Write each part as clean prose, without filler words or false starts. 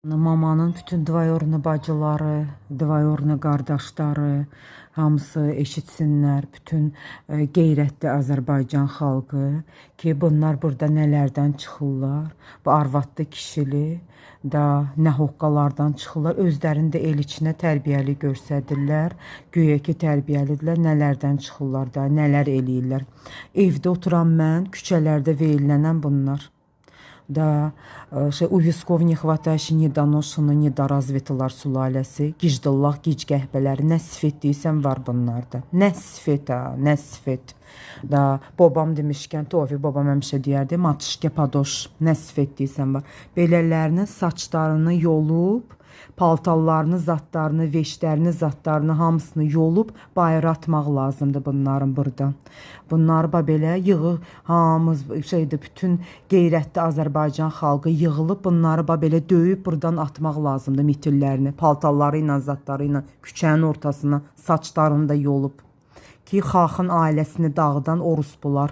Mamanın bütün dvayorunu bacıları, dvayorunu qardaşları hamısı eşitsinlər, bütün qeyrətli Azərbaycan xalqı ki, bunlar burada nələrdən çıxırlar, bu arvadlı kişili da nə hoqqalardan çıxırlar, özlərini də el içinə tərbiyəli göstərirlər, güya ki tərbiyəlidirlər, nələrdən çıxırlar da, nələr eləyirlər. Evdə oturan mən, küçələrdə veyillənən bunlar. Да, у висков не хватаешь недоношенный, недоразвитыlar sülaləsi, gicdillah, gic qəhbələri, nə sifət var bunlarda. Nə sifət ha, nə sifət. Da, babam demişkən, Tofiq babam həmişə deyərdi, matışke padoş, nə sifət var. Belələrinin saçlarını yolub, paltallarını, zatlarını, veşlərini, zatlarını hamısını yolub bayıra atmaq lazımdır bunların burada. Bunlar belə yığı hamız bütün qeyrətli Azərbaycan xalqı yığılıb bunları belə döyüb buradan atmaq lazımdır mitillərini, paltalları ilə, zatları ilə küçənin ortasına saçlarını da yolub ki xalqın ailəsini dağıdan orospular.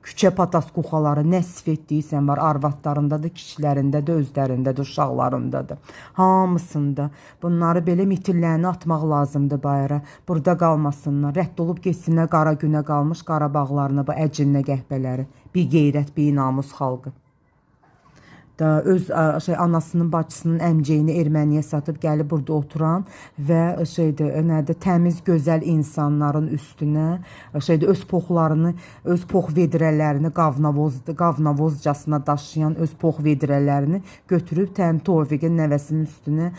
Küçə pataskuxaları nə sifət var, arvadlarındadır, kişilərindədir, özlərindədir, uşaqlarındadır. Hamısında bunları belə mitillərini atmaq lazımdır bayıra. Burada qalmasınlar, rədd olub geçsinlər qara günə qalmış Qarabağlarına, bu əcinlə qəhbələri. Bir qeyrət, bir namus xalqı. Da öz anasının, bacısının əmcəyini erməniyə satıb gəlib burada oturan və təmiz, gözəl insanların üstünə öz poxlarını, öz pox vedrələrini qavnavozcasına daşıyan öz pox vedrələrini götürüb Tofiqin nəvəsinin üstünə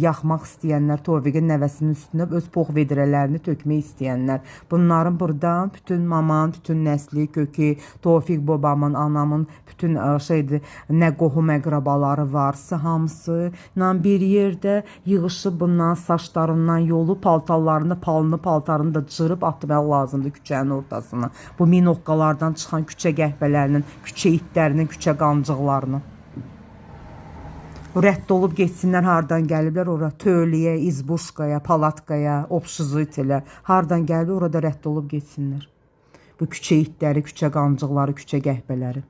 yaxmaq istəyənlər, Tofiqin nəvəsinin üstünə öz pox vedrələrini tökmək istəyənlər. Bunların buradan bütün mamanın, bütün nəsli, kökü, Tofiq babamın, anamın bütün nə qohum əqrabaları varsa hamısı bir yerdə yığışıb bundan saçlarından yolu, paltarlarını, paltarını da cırıb atmaq lazımdır küçənin ortasına. Bu minoqqalardan çıxan küçə qəhbələrinin, küçə itlərinin, küçə qancıqlarını. Rədd olub geçsinlər, hardan gəliblər ora, Töliyə, İzbuşqaya, Palatkaya, Obşizitelə, hardan gəlib orada rədd olub geçsinlər. Bu küçə itləri, küçə qancıqları, küçə qəhbələri.